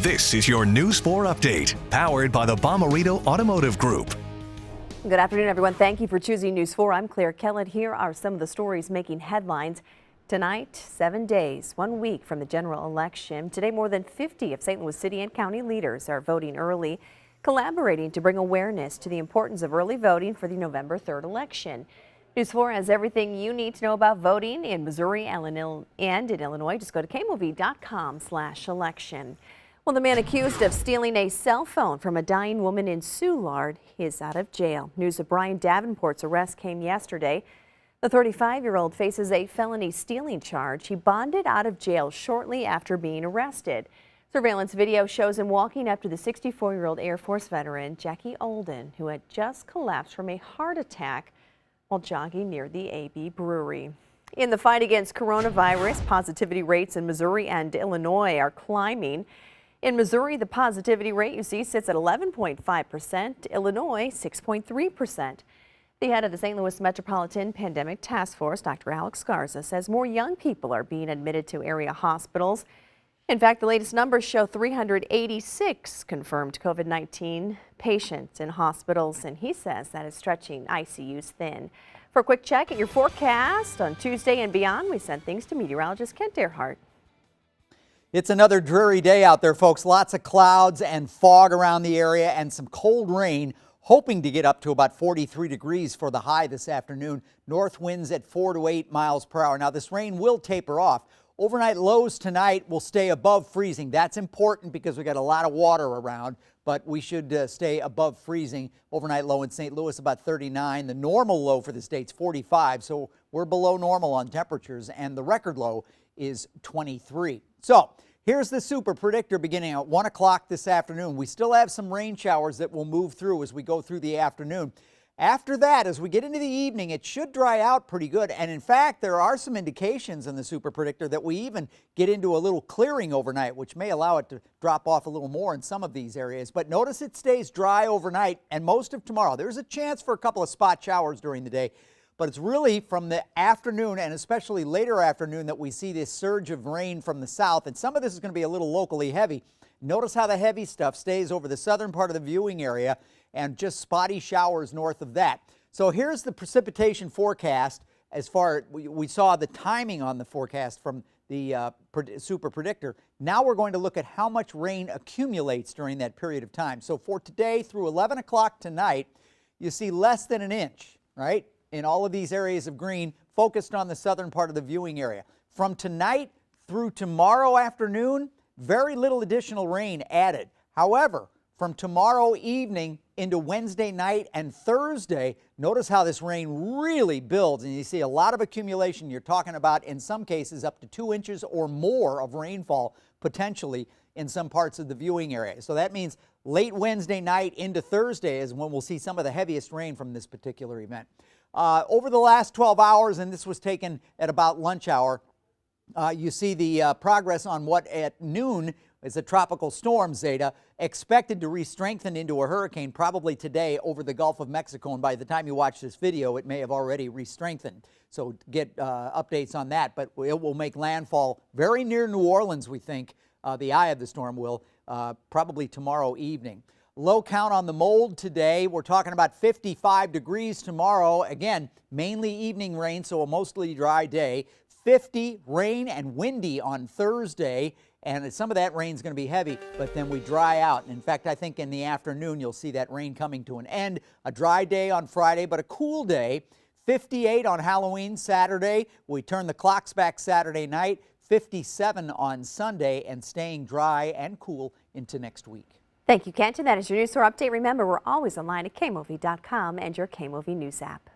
This is your News 4 update, powered by the Bomarito Automotive Group. Good afternoon, everyone. Thank you for choosing News 4. I'm Claire Kellett. Here are some of the stories making headlines tonight. 7 days, 1 week from the general election. Today, more than 50 of St. Louis City and County leaders are voting early, collaborating to bring awareness to the importance of early voting for the November 3rd election. News 4 has everything you need to know about voting in Missouri and in Illinois. Just go to KMOV.com/election. Well, the man accused of stealing a cell phone from a dying woman in Soulard is out of jail. News of Brian Davenport's arrest came yesterday. The 35-year-old faces a felony stealing charge. He bonded out of jail shortly after being arrested. Surveillance video shows him walking up to the 64-year-old Air Force veteran, Jackie Olden, who had just collapsed from a heart attack while jogging near the AB Brewery. In the fight against coronavirus, positivity rates in Missouri and Illinois are climbing. In Missouri, the positivity rate you see sits at 11.5%, Illinois 6.3%. The head of the St. Louis Metropolitan Pandemic Task Force, Dr. Alex Garza, says more young people are being admitted to area hospitals. In fact, the latest numbers show 386 confirmed COVID-19 patients in hospitals, and he says that is stretching ICUs thin. For a quick check at your forecast on Tuesday and beyond, we send things to meteorologist Kent Earhart. It's another dreary day out there, folks. Lots of clouds and fog around the area and some cold rain, hoping to get up to about 43 degrees for the high this afternoon. North winds at 4 to 8 miles per hour. Now, this rain will taper off. Overnight lows tonight will stay above freezing. That's important because we got a lot of water around, but we should stay above freezing. Overnight low in St. Louis about 39. The normal low for the state's 45, so we're below normal on temperatures, and the record low is 23. So here's the super predictor beginning at 1 o'clock this afternoon. We still have some rain showers that will move through as we go through the afternoon. After that, as we get into the evening, it should dry out pretty good. And in fact, there are some indications in the super predictor that we even get into a little clearing overnight, which may allow it to drop off a little more in some of these areas. But notice it stays dry overnight and most of tomorrow. There's a chance for a couple of spot showers during the day, but it's really from the afternoon and especially later afternoon that we see this surge of rain from the south. And some of this is going to be a little locally heavy. Notice how the heavy stuff stays over the southern part of the viewing area and just spotty showers north of that. So here's the precipitation forecast. As far we saw the timing on the forecast from the super predictor. Now we're going to look at how much rain accumulates during that period of time. So for today through 11 o'clock tonight, you see less than an inch, right? In all of these areas of green, focused on the southern part of the viewing area. From tonight through tomorrow afternoon, very little additional rain added. However, from tomorrow evening into Wednesday night and Thursday, notice how this rain really builds, and you see a lot of accumulation. You're talking about, in some cases, up to 2 inches or more of rainfall potentially in some parts of the viewing area. So that means late Wednesday night into Thursday is when we'll see some of the heaviest rain from this particular event. Over the last 12 hours, and this was taken at about lunch hour, you see the progress on what at noon is a tropical storm, Zeta, expected to re-strengthen into a hurricane probably today over the Gulf of Mexico. And by the time you watch this video, it may have already re-strengthened. So get updates on that. But it will make landfall very near New Orleans, we think. The eye of the storm will probably tomorrow evening. Low count on the mold today. We're talking about 55 degrees tomorrow. Again, mainly evening rain, so a mostly dry day. 50, rain and windy on Thursday. And some of that rain is going to be heavy, but then we dry out. In fact, I think in the afternoon you'll see that rain coming to an end. A dry day on Friday, but a cool day. 58 on Halloween Saturday. We turn the clocks back Saturday night. 57 on Sunday, and staying dry and cool into next week. Thank you, Kent. And that is your News 4 update. Remember, we're always online at KMOV.com and your KMOV News app.